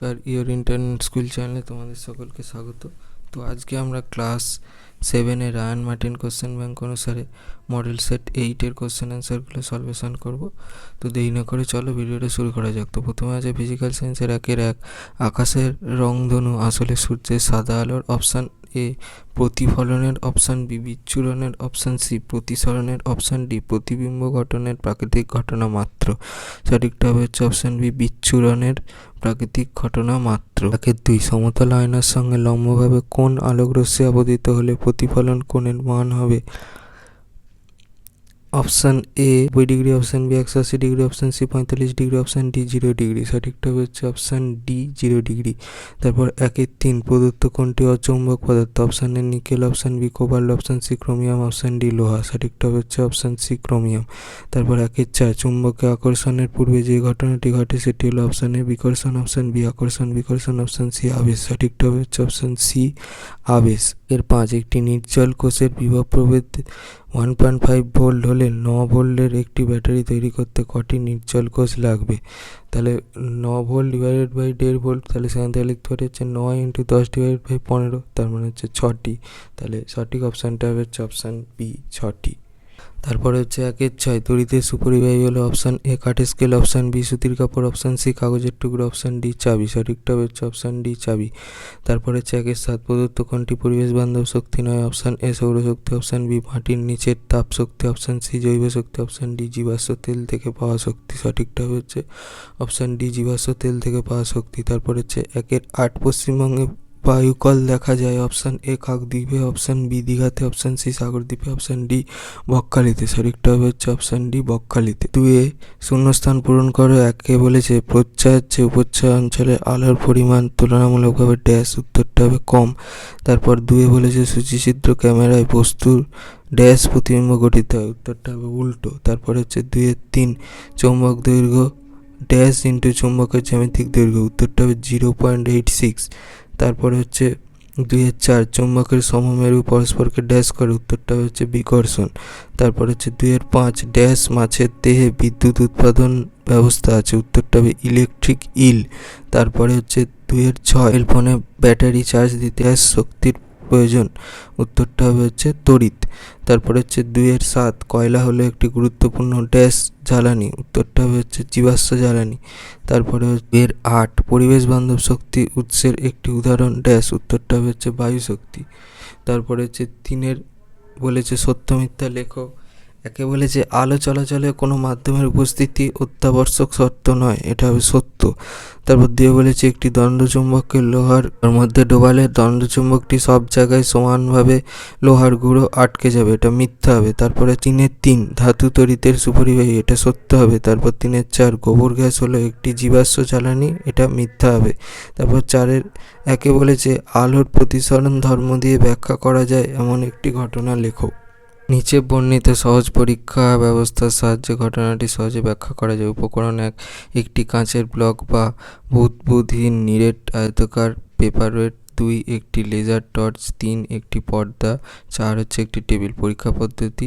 R your internet school চ্যানেলে তোমাদের সকলকে স্বাগত। তো আজকে আমরা ক্লাস 7-এর রায়ান মার্টিন কোশ্চেন ব্যাংক অনুসারে মডেল সেট 8-এর কোশ্চেন অ্যান্সারগুলো সলভেশন করব। তো দেরি না করে চলো ভিডিওটা শুরু করা যাক। তো প্রথমে আছে ফিজিক্যাল সায়েন্সের 1-1 আকাশের রংধনু আসলে সূর্যের সাদা আলোর। অপশান এ প্রতিফলনের, অপশান বি বিচ্ছুরণের, অপশান সি প্রতিসরণের, অপশান ডি প্রতিবিম্ব গঠনের প্রাকৃতিক ঘটনা মাত্র। সঠিকটা হচ্ছে অপশান বি বিচ্ছুরণের প্রাকৃতিক ঘটনা মাত্র। 1-2 সমতল আয়নার সঙ্গে লম্বভাবে কোন আলোকরশ্মি আপতিত হলে প্রতিফলন কোণের মান হবে? Option A 90°, option B 180°, option C 45°, option D 0°। সঠিকটা হচ্ছে অপশান ডি 0°। তারপর 1-3 প্রদত্ত কোনটি অচৌম্বক পদার্থ? Option A nickel, option B cobalt, option C chromium, option D লোহা। সঠিকটা হচ্ছে অপশান সি ক্রোমিয়াম। তারপর 1-4 চুম্বকে আকর্ষণের পূর্বে যে ঘটনাটি ঘটে সেটি হলো অপশান এ বিকর্ষণ, অপশান বি আকর্ষণ বিকর্ষণ, অপশান সি আবেশ। সঠিকটা হচ্ছে অপশান সি আবেশ। 5 একটি নির্জল কোষের বিভব প্রভেদ 1.5 ভোল্ট হলে 9 ভোল্টের একটি ব্যাটারি তৈরি করতে কটি নির্জল কোষ লাগবে? তাহলে 9 ভোল্ট ডিভাইডেড বাই 1.5 ভোল্ট, তাহলে সেখান থেকে লিখতে পারি হচ্ছে 9 × 10 ডিভাইডেড বাই 15, তার মানে হচ্ছে 6টি। তাহলে সঠিক অপশানটা হচ্ছে অপশান বি 6টি। তারপরে হচ্ছে 1-6 তড়িতের সুপরিবাহী হলো অপশান এ কাঠের স্কেল, অপশান বি সুতির কাপড়, অপশান সি কাগজের টুকরো, অপশান ডি চাবি। সঠিকটা হচ্ছে অপশান ডি চাবি। তারপরে হচ্ছে 1-7 প্রদত্ত কোনটি পরিবেশ বান্ধব শক্তি নয়? অপশান এ সৌরশক্তি, অপশান বি মাটির নিচের তাপ শক্তি, অপশান সি জৈব শক্তি, অপশান ডি জীবাশ্ম তেল থেকে পাওয়া শক্তি। সঠিকটা হচ্ছে অপশান ডি জীবাশ্ম তেল থেকে পাওয়া শক্তি। তারপর হচ্ছে 1-8 পশ্চিমবঙ্গে বায়ুকল দেখা যায়? অপশান এ কাকদ্বীপে, অপশান বি দীঘাতে, অপশান সি সাগরদ্বীপে, অপশান ডি বকখালিতে। সঠিকটা হচ্ছে অপশান ডি বকখালিতে। 2 শূন্যস্থান পূরণ করো। 1 বলেছে প্রচ্ছায়ের চেয়ে উপচ্ছায়া অঞ্চলে আলোর পরিমাণ তুলনামূলকভাবে ড্যাশ, উত্তরটা হবে কম। তারপর 2 বলেছে সূচিচিত্র ক্যামেরায় বস্তুর ড্যাশ প্রতিবিম্ব গঠিত হয়, উত্তরটা হবে উল্টো। তারপর হচ্ছে 2-3 চৌম্বক দৈর্ঘ্য ড্যাশ ইন্টু চুম্বকের জ্যামিতিক দৈর্ঘ্য, উত্তরটা হবে 0.86। তারপরে হচ্ছে 2-4 চুম্বকের সমমেরু পরস্পরকে ড্যাশ করে, উত্তরটা হচ্ছে বিকর্ষণ। তারপর হচ্ছে 2-5 ড্যাশ মাছের দেহে বিদ্যুৎ উৎপাদন ব্যবস্থা আছে, উত্তরটা হবে ইলেকট্রিক ইল। তারপরে হচ্ছে 2-6 ফোনে ব্যাটারি চার্জ দিতে ড্যাশ শক্তির প্রয়োজন, উত্তরটা হবে হচ্ছে তড়িৎ। তারপরে হচ্ছে 2-7 কয়লা হলো একটি গুরুত্বপূর্ণ ড্যাশ জ্বালানি, উত্তরটা হবে হচ্ছে জীবাশ্ম জ্বালানি। তারপরে 8 পরিবেশ বান্ধব শক্তি উৎসের একটি উদাহরণ ড্যাশ, উত্তরটা হবে হচ্ছে বায়ু শক্তি। তারপরে হচ্ছে 3 বলেছে সত্য মিথ্যা লেখো। 1 বলেছে আলো চলাচলে কোনো মাধ্যমের উপস্থিতি অত্যাবশ্যক শর্ত নয়, এটা হবে সত্য। তারপর 2 বলেছে একটি দণ্ডচুম্বককে লোহার মধ্যে ডোবালে দণ্ডচুম্বকটি সব জায়গায় সমানভাবে লোহার গুঁড়ো আটকে যাবে, এটা মিথ্যা হবে। তারপরে 3 ধাতু তড়িতের সুপরিবাহী, এটা সত্য হবে। তারপর 3-4 গোবর গ্যাস হলো একটি জীবাশ্ম জ্বালানি, এটা মিথ্যা হবে। তারপর 4 বলেছে আলোর প্রতিসরণ ধর্ম দিয়ে ব্যাখ্যা করা যায় এমন একটি ঘটনা লেখো। নিচে বর্ণিত সহজ পরীক্ষা ব্যবস্থার সাহায্যে ঘটনাটি সহজে ব্যাখ্যা করা যায়। উপকরণ 1 একটি কাঁচের ব্লক বা বুদবুদহীন নিরেট আয়তাকার পেপারওয়েট, 2 একটি লেজার টর্চ, 3 একটি পর্দা, 4 হচ্ছে একটি টেবিল। পরীক্ষা পদ্ধতি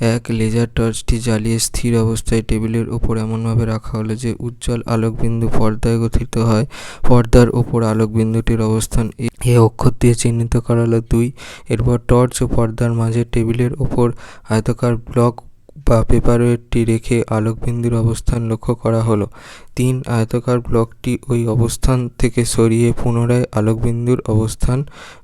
1 লেজার টর্চটি জ্বালিয়ে স্থির অবস্থায় টেবিলের ওপর এমনভাবে রাখা হলো যে উজ্জ্বল আলোকবিন্দু পর্দায় গঠিত হয়। পর্দার ওপর আলোকবিন্দুটির অবস্থান এ অক্ষর দিয়ে চিহ্নিত করা হলো। 2 এরপর টর্চ ও পর্দার মাঝে টেবিলের ওপর আয়তাকার ব্লক বা পেপারওয়েটটি রেখে আলোকবিন্দুর অবস্থান লক্ষ্য করা হলো। 3 আয়তাকার ব্লকটি ওই অবস্থান থেকে সরিয়ে পুনরায় আলোকবিন্দুর অবস্থান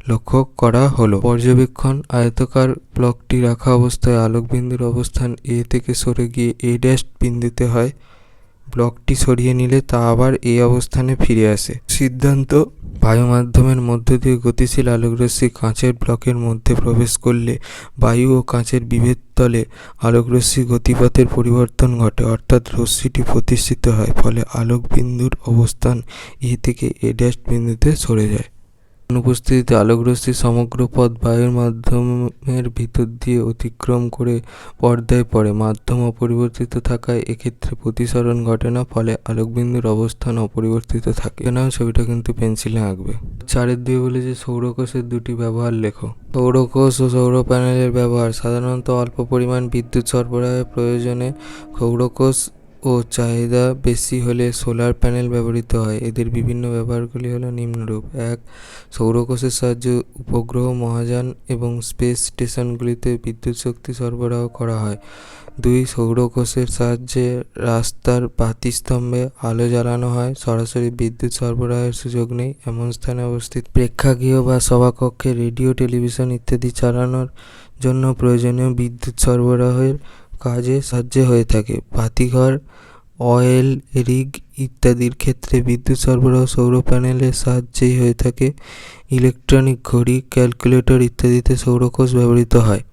লক্ষ্য করা হলো। পর্যবেক্ষণ আয়তাকার ব্লকটি রাখা অবস্থায় আলোকবিন্দুর অবস্থান এ থেকে সরে গিয়ে এ ড্যাশ বিন্দুতে হয়। ব্লকটি সরিয়ে নিলে তা আবার এই অবস্থানে ফিরে আসে। সিদ্ধান্ত বায়ু মাধ্যমের মধ্য দিয়ে গতিশীল আলোকরশ্মি কাঁচের ব্লকের মধ্যে প্রবেশ করলে বায়ু ও কাঁচের বিভেদ তলে আলোকরশ্মির গতিপথের পরিবর্তন ঘটে, অর্থাৎ রশ্মিটি প্রতিষ্ঠিত হয়, ফলে আলোক বিন্দুর অবস্থান এ থেকে এ ড্যাশ বিন্দুতে সরে যায়। অনুপস্থিতিতে আলোকরশ্মির সমগ্র পথ বায়ুর মাধ্যমের ভিতর দিয়ে অতিক্রম করে পর্দায় পড়ে। মাধ্যম অপরিবর্তিত থাকায় এক্ষেত্রে প্রতিসরণ ঘটে না, ফলে আলোকবিন্দুর অবস্থান অপরিবর্তিত থাকে। এখানেও ছবিটা কিন্তু পেন্সিলে আঁকবে। 4-2 বলেছে সৌরকোষের 2টি ব্যবহার লেখো। সৌরকোষ ও সৌর প্যানেলের ব্যবহার সাধারণত অল্প পরিমাণ বিদ্যুৎ সরবরাহের প্রয়োজনে সৌরকোষ ও চাহিদা বেশি হলে সোলার প্যানেল ব্যবহৃত হয়। এদের বিভিন্ন ব্যবহারগুলি হলো নিম্নরূপ: 1. সৌরকোষের সাহায্যে উপগ্রহ, মহাযান এবং স্পেস স্টেশনগুলিতে বিদ্যুৎ শক্তি সরবরাহ করা হয়। 2. সৌরকোষের সাহায্যে রাস্তার বাতিস্তম্ভে আলো জ্বালানো হয়। সরাসরি বিদ্যুৎ সরবরাহের সুযোগ নেই এমন স্থানে অবস্থিত প্রেক্ষাগৃহ বা সভাকক্ষে রেডিও, টেলিভিশন ইত্যাদি চালানোর জন্য প্রয়োজনীয় বিদ্যুৎ সরবরাহের কাজে সাহায্য হয়ে থাকে। বাতিঘর, অয়েল রিগ ইত্যাদির ক্ষেত্রে বিদ্যুৎ সরবরাহ সৌর প্যানেলের সাহায্যেই হয়ে থাকে। ইলেকট্রনিক ঘড়ি, ক্যালকুলেটর ইত্যাদিতে সৌরকোষ ব্যবহৃত হয়।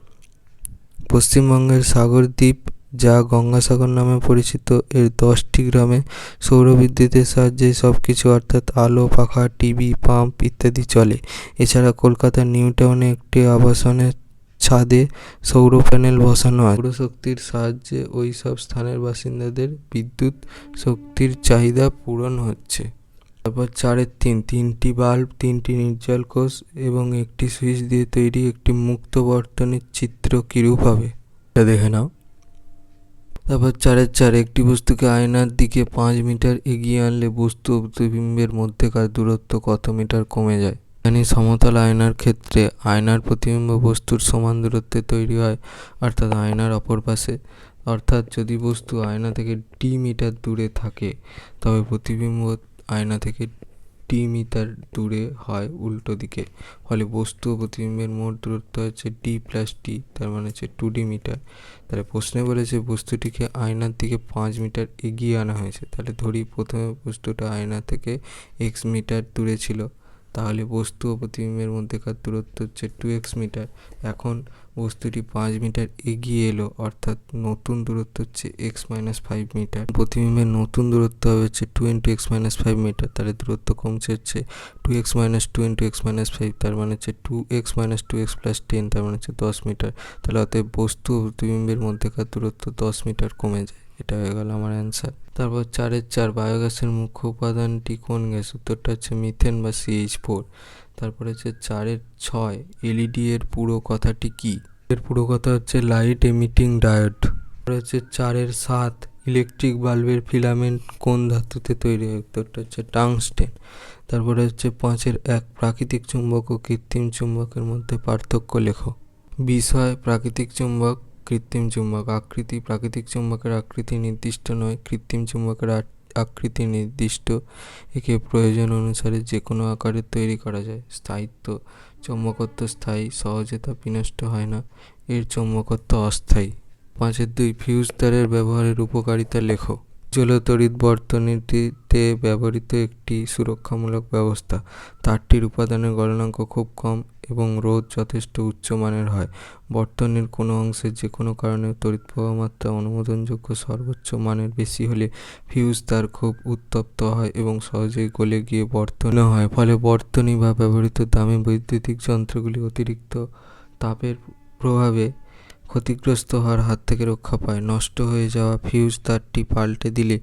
পশ্চিমবঙ্গের সাগরদ্বীপ, যা গঙ্গাসাগর নামে পরিচিত, এর 10টি গ্রামে সৌরবিদ্যুতের সাহায্যে সবকিছু অর্থাৎ আলো, পাখা, টিভি, পাম্প ইত্যাদি চলে। এছাড়া কলকাতার নিউ টাউনে একটি আবাসনের ছাদে সৌর প্যানেল বসানো আছে। সৌরশক্তির সাহায্যে ওই সব স্থানের বাসিন্দাদের বিদ্যুৎ শক্তির চাহিদা পূরণ হচ্ছে। তারপর 4-3, 3টি বাল্ব, 3টি নির্জাল কোষ এবং একটি সুইচ দিয়ে তৈরি একটি মুক্ত বর্তনীর চিত্র কিরূপ হবে এটা দেখে নাও। তারপর 4-4, একটি বস্তুকে আয়নার দিকে 5 মিটার এগিয়ে আনলে বস্তু ও প্রতিবিম্বের মধ্যেকার দূরত্ব কত মিটার কমে যায়? জানি সমতল আয়নার ক্ষেত্রে আয়নার প্রতিবিম্ব বস্তুর সমান দূরত্বে তৈরি হয়, অর্থাৎ আয়নার অপর পাশে। অর্থাৎ যদি বস্তু আয়না থেকে d মিটার দূরে থাকে তবে প্রতিবিম্ব আয়না থেকে d মিটার দূরে হয় উল্টো দিকে। ফলে বস্তু ও প্রতিবিম্বের মোট দূরত্ব হচ্ছে d + d, তার মানে হচ্ছে 2d মিটার। তাহলে প্রশ্নে বলেছে বস্তুটিকে আয়নার দিকে 5 মিটার এগিয়ে আনা হয়েছে। তাহলে ধরি প্রথমে বস্তুটা আয়না থেকে x মিটার দূরে ছিল, তাহলে বস্তু ও প্রতিবিম্বের মধ্যেকার দূরত্ব হচ্ছে 2x মিটার। এখন বস্তুটি 5 মিটার এগিয়ে এলো, অর্থাৎ নতুন দূরত্ব হচ্ছে x - 5 মিটার। প্রতিবিম্বের নতুন দূরত্ব হবে হচ্ছে 2 × x - 5 মিটার। তাহলে দূরত্ব কমছে হচ্ছে 2x - 2 × x - 5, তার মানে হচ্ছে 2x - 2x + 10, তার মানে হচ্ছে 10 মিটার। তাহলে অতএব বস্তু ও প্রতিবিম্বের মধ্যেকার দূরত্ব 10 মিটার কমে যায়। এটা হয়ে গেল আমার অ্যান্সার। তারপর 4-4, বায়োগ্যাসের মুখ্য উপাদানটি কোন গ্যাস? উত্তরটা হচ্ছে মিথেন বা CH4। তারপরে হচ্ছে 4-6, এলইডি এর পুরো কথাটি কি? এর পুরো কথা হচ্ছে লাইট এমিটিং ডায়োড। তারপরে হচ্ছে 4-7, ইলেকট্রিক বাল্বের ফিলামেন্ট কোন ধাতুতে তৈরি হয়? উত্তরটা হচ্ছে টাংস্টেন। তারপরে হচ্ছে 5-1, প্রাকৃতিক চুম্বক ও কৃত্রিম চুম্বকের মধ্যে পার্থক্য লেখো। বিষয়: প্রাকৃতিক চুম্বক, কৃত্রিম চুম্বক। আকৃতি: প্রাকৃতিক চুম্বকের আকৃতি নির্দিষ্ট নয়, কৃত্রিম চুম্বকের আকৃতি নির্দিষ্ট। একে প্রয়োজন অনুসারে যে কোনো আকারে তৈরি করা যায়। স্থায়িত্ব: চৌম্বকত্ব স্থায়ী, সহজে তা বিনষ্ট হয় না, এর চৌম্বকত্ব অস্থায়ী। 5-2, ফিউজ তারের ব্যবহারের উপকারিতা লেখো। জলতড়িৎ বর্তনীতে ব্যবহৃত একটি সুরক্ষামূলক ব্যবস্থা। তারটির উপাদানের গলনাঙ্ক খুব কম এবং রোধ যথেষ্ট উচ্চমানের হয়। বর্তনীর কোনো অংশে যে কোনো কারণে তড়িৎ প্রবাহ মাত্রা অনুমোদনযোগ্য সর্বোচ্চ মানের বেশি হলে ফিউজ তার খুব উত্তপ্ত হয় এবং সহজেই গলে গিয়ে বর্তনী হয়। ফলে বর্তনী বা ব্যবহৃত দামি বৈদ্যুতিক যন্ত্রগুলি অতিরিক্ত তাপের প্রভাবে ক্ষতিগ্রস্ত হওয়ার হাত থেকে রক্ষা পায়। নষ্ট হয়ে যাওয়া ফিউজ তারটি পাল্টে দিলে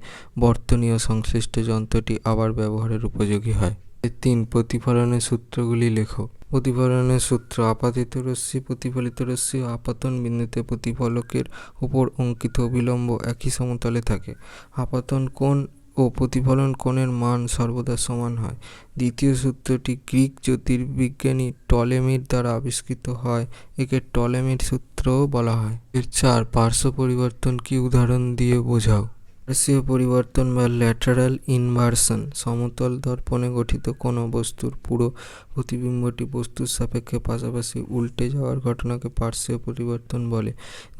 বর্তনী ও সংশ্লিষ্ট যন্ত্রটি আবার ব্যবহারের উপযোগী হয়। 3, প্রতিফলনের সূত্রগুলি লেখো। প্রতিফলনের সূত্র: আপাতিত রশ্মি, প্রতিফলিত রশ্মি ও আপতন বিন্দুতে প্রতিফলকের উপর অঙ্কিত অভিলম্ব একই সমতলে থাকে। আপতন কোণ ও প্রতিফলন কোণের মান সর্বদা সমান হয়। দ্বিতীয় সূত্রটি গ্রিক জ্যোতির্বিজ্ঞানী টলেমির দ্বারা আবিষ্কৃত হয়, একে টলেমির সূত্রও বলা হয়। 4, পার্শ্ব পরিবর্তন কি উদাহরণ দিয়ে বোঝাও। পার্শ্বীয় পরিবর্তন বা ল্যাটারাল ইনভার্সন: সমতল দর্পণে গঠিত কোনো বস্তুর পুরো প্রতিবিম্বটি বস্তুর সাপেক্ষে পাশাপাশি উল্টে যাওয়ার ঘটনাকে পার্শ্বীয় পরিবর্তন বলে।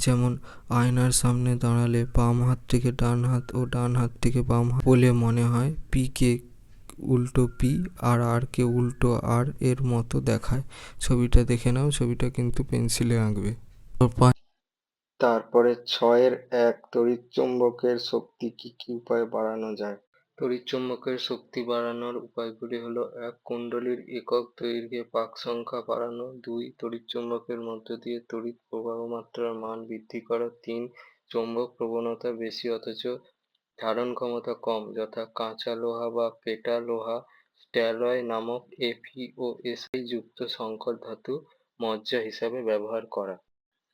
যেমন আয়নার সামনে দাঁড়ালে বাম হাতটিকে ডান হাত ও ডান হাতটিকে বাম হাত বলে মনে হয়। পি কে উল্টো পি আর আর কে উল্টো আর এর মতো দেখায়। ছবিটা দেখে নাও, ছবিটা কিন্তু পেন্সিলে আঁকবে। তারপরে 6-1, তড়িৎচুম্বকের শক্তি কি কি উপায়ে বাড়ানো যায়? তড়িৎচুম্বকের শক্তি বাড়ানোর উপায়গুলি হলো: 1, কুণ্ডলীর একক দৈর্ঘ্যে পাক সংখ্যা বাড়ানো। 2, তড়িৎচুম্বকের মধ্য দিয়ে তড়িৎ প্রবাহ মাত্রার মান বৃদ্ধি করা। 3, চৌম্বক প্রবণতা বেশি অথচ ধারণ ক্ষমতা কম, যথা কাঁচা লোহা বা পেটা লোহা, স্ট্যালয় নামক Fe ও Si যুক্ত সংকর ধাতু মজ্জা হিসাবে ব্যবহার করা।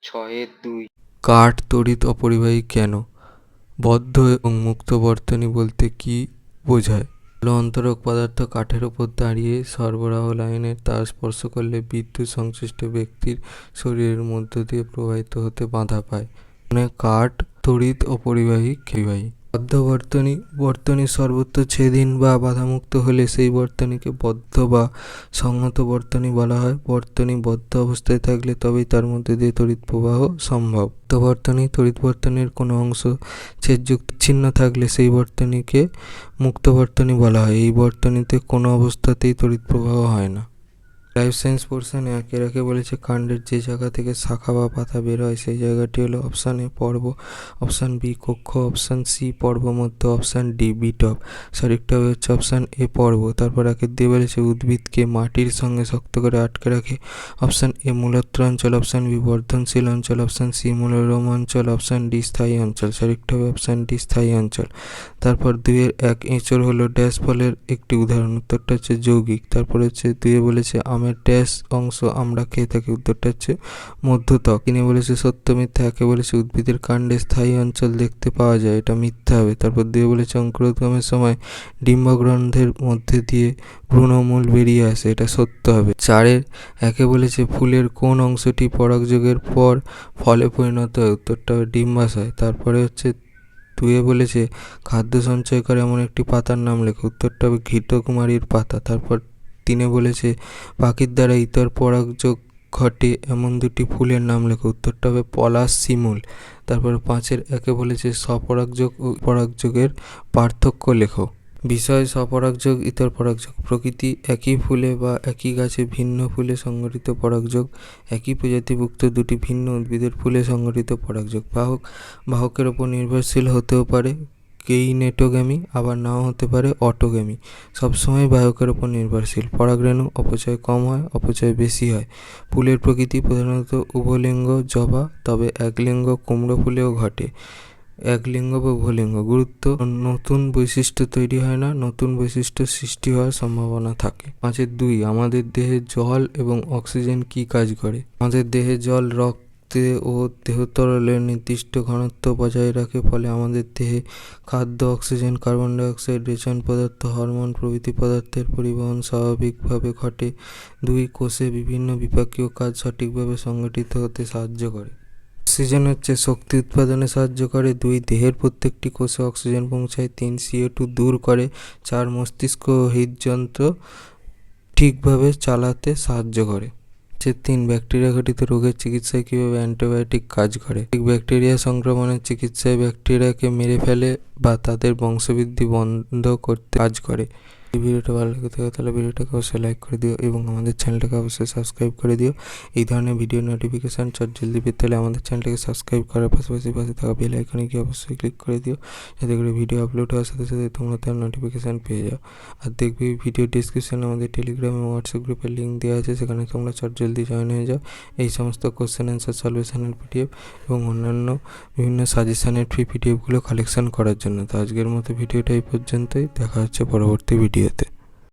6-2, কাঠ তড়িৎ অপরিবাহী কেন? বদ্ধ এবং মুক্ত বর্তনী বলতে কি বোঝায়? আলো অন্তরক পদার্থ কাঠের ওপর দাঁড়িয়ে সরবরাহ লাইনের তার স্পর্শ করলে বিদ্যুৎ সংশ্লিষ্ট ব্যক্তির শরীরের মধ্য দিয়ে প্রবাহিত হতে বাধা পায়। মানে কাঠ তড়িৎ অপরিবাহী ক্ষয়বাহী। বদ্ধ বর্তনী, বর্তনী সর্বত্র ছেদহীন বা বাধামুক্ত হলে সেই বর্তনীকে বদ্ধ বা সংহত বর্তনী বলা হয়। বর্তনী বদ্ধ অবস্থায় থাকলে তবেই তার মধ্যে দিয়ে তড়িৎ প্রবাহ সম্ভব। বর্তনী, তড়িৎ বর্তনীর কোনো অংশ ছেদযুক্ত ছিন্ন থাকলে সেই বর্তনীকে মুক্ত বর্তনী বলা হয়। এই বর্তনীতে কোনো অবস্থাতেই তড়িৎ প্রবাহ হয় না। লাইফ সায়েন্স পোর্শনে একে বলেছে কাণ্ডের যে জায়গা থেকে শাখা বা পাতা বের হয় সেই জায়গাটি হলো অপশান এ পর্ব, অপশান বি কক্ষ, অপশান সি পর্বমধ্য, অপশান ডি বিটপ। সঠিকটা হচ্ছে অপশান এ পর্ব। তারপর একের দিয়ে বলেছে উদ্ভিদকে মাটির সঙ্গে শক্ত করে আটকে রাখে। অপশান এ মূলত্র অঞ্চল, অপশান বি বর্ধনশীল অঞ্চল, অপশান সি মূলরম অঞ্চল, অপশান ডি স্থায়ী অঞ্চল। সঠিকটা হবে অপশান ডি স্থায়ী অঞ্চল। তারপর 2-এর 1 এঁচড় হলো ড্যাশ ফলের একটি উদাহরণ, উত্তরটা হচ্ছে যৌগিক। তারপর হচ্ছে 2-এ বলেছে আমের ড্যাশ অংশ আমরা খেয়ে থাকি, উত্তরটা হচ্ছে মধ্যত্বক। 3-এ বলেছে সত্য মিথ্যা। 1-এ বলেছে উদ্ভিদের কাণ্ডে স্থায়ী অঞ্চল দেখতে পাওয়া যায়, এটা মিথ্যা হবে। তারপর 2-এ বলেছে অঙ্কুরোদ্গমের সময় ডিম্বগ্রন্থের মধ্যে দিয়ে ভ্রূণমূল বেরিয়ে আসে, এটা সত্য হবে। 4-এর 1-এ বলেছে ফুলের কোন অংশটি পরাগযোগের পর ফলে পরিণত হয়, উত্তরটা হবে ডিম্বাশয়। তারপরে হচ্ছে 2-এ বলেছে খাদ্য সঞ্চয় করে এমন একটি পাতার নাম লেখো, উত্তরটা হবে ঘৃতকুমারীর পাতা। তারপর 3-এ বলেছে পাখির দ্বারা ইতর পরাগযোগ ঘটে এমন দুটি ফুলের নাম লেখো, উত্তরটা হবে পলাশ, শিমুল। তারপর 5-এর 1-এ বলেছে স্বপরাগযোগ ও পরাগযোগের পার্থক্য লেখো। বিষয় স্বপরাগযোগ, ইতর পরাগযোগ। প্রকৃতি একই ফুলে বা একই গাছে ভিন্ন ফুলে সংঘটিত পরাগযোগ। একই প্রজাতিভুক্ত দুটি ভিন্ন উদ্ভিদের ফুলে সংঘটিত পরাগযোগ। বাহকের ওপর নির্ভরশীল হতেও পারে, কেইনেটোগ্যামি, আবার নাও হতে পারে অটোগ্যামি। সবসময় বাহকের ওপর নির্ভরশীল। পরাগরেণু অপচয় কম হয়, অপচয় বেশি হয়। ফুলের প্রকৃতি প্রধানত উভলিঙ্গ জবা, তবে একলিঙ্গ কুমড়ো ফুলেও ঘটে। একলিঙ্গ বা উভলিঙ্গ। গুরুত্ব, নতুন বৈশিষ্ট্য তৈরি হয় না, নতুন বৈশিষ্ট্য সৃষ্টি হওয়ার সম্ভাবনা থাকে। 5-এর 2 আমাদের দেহে জল এবং অক্সিজেন কি কাজ করে? আমাদের দেহে জল রক্তে ও দেহতরলের নির্দিষ্ট ঘনত্ব বজায় রাখে, ফলে আমাদের দেহে খাদ্য, অক্সিজেন, কার্বন ডাইঅক্সাইড, রেচন পদার্থ, হরমোন প্রভৃতি পদার্থের পরিবহন স্বাভাবিকভাবে ঘটে। 2 কোষে বিভিন্ন বিপাকীয় কাজ সঠিকভাবে সংগঠিত হতে সাহায্য করে। অক্সিজেন হচ্ছে শক্তি উৎপাদনে সাহায্য করে। 2 দেহের প্রত্যেকটি কোষে অক্সিজেন পৌঁছায়। 3 CO2 দূর করে। 4 মস্তিষ্ক ও হৃদযন্ত্র ঠিকভাবে চালাতে সাহায্য করে। 3 ব্যাকটেরিয়া ঘটিত রোগের চিকিৎসায় কীভাবে অ্যান্টিবায়োটিক কাজ করে? ব্যাকটেরিয়া সংক্রমণের চিকিৎসায় ব্যাকটেরিয়াকে মেরে ফেলে বা তাদের বংশবৃদ্ধি বন্ধ করতে কাজ করে। এই ভিডিওটা ভালো লেগে থাকে তাহলে ভিডিওটাকে অবশ্যই লাইক করে দিও এবং আমাদের চ্যানেলটাকে অবশ্যই সাবস্ক্রাইব করে দিও। এই ধরনের ভিডিও নোটিফিকেশান জলদি পেতে হলে আমাদের চ্যানেলটাকে সাবস্ক্রাইব করার পাশাপাশি পাশে থাকা বেল আইকনে গিয়ে অবশ্যই ক্লিক করে দিও, যাতে করে ভিডিও আপলোড হওয়ার সাথে সাথে তোমরা তার নোটিফিকেশান পেয়ে যাও। আর দেখবে ভিডিও ডিসক্রিপশানে আমাদের টেলিগ্রাম এবং হোয়াটসঅ্যাপ গ্রুপের লিঙ্ক দেওয়া আছে, সেখানে তোমরা জলদি জয়েন হয়ে যাও এই সমস্ত কোশ্চেন অ্যান্সার সলিউশনের পিডিএফ এবং অন্যান্য বিভিন্ন সাজেশানের ফ্রি পিডিএফগুলো কালেকশন করার জন্য। তো আজকের মতো ভিডিওটা এই পর্যন্তই, দেখা হচ্ছে পরবর্তী ভিডিওতে।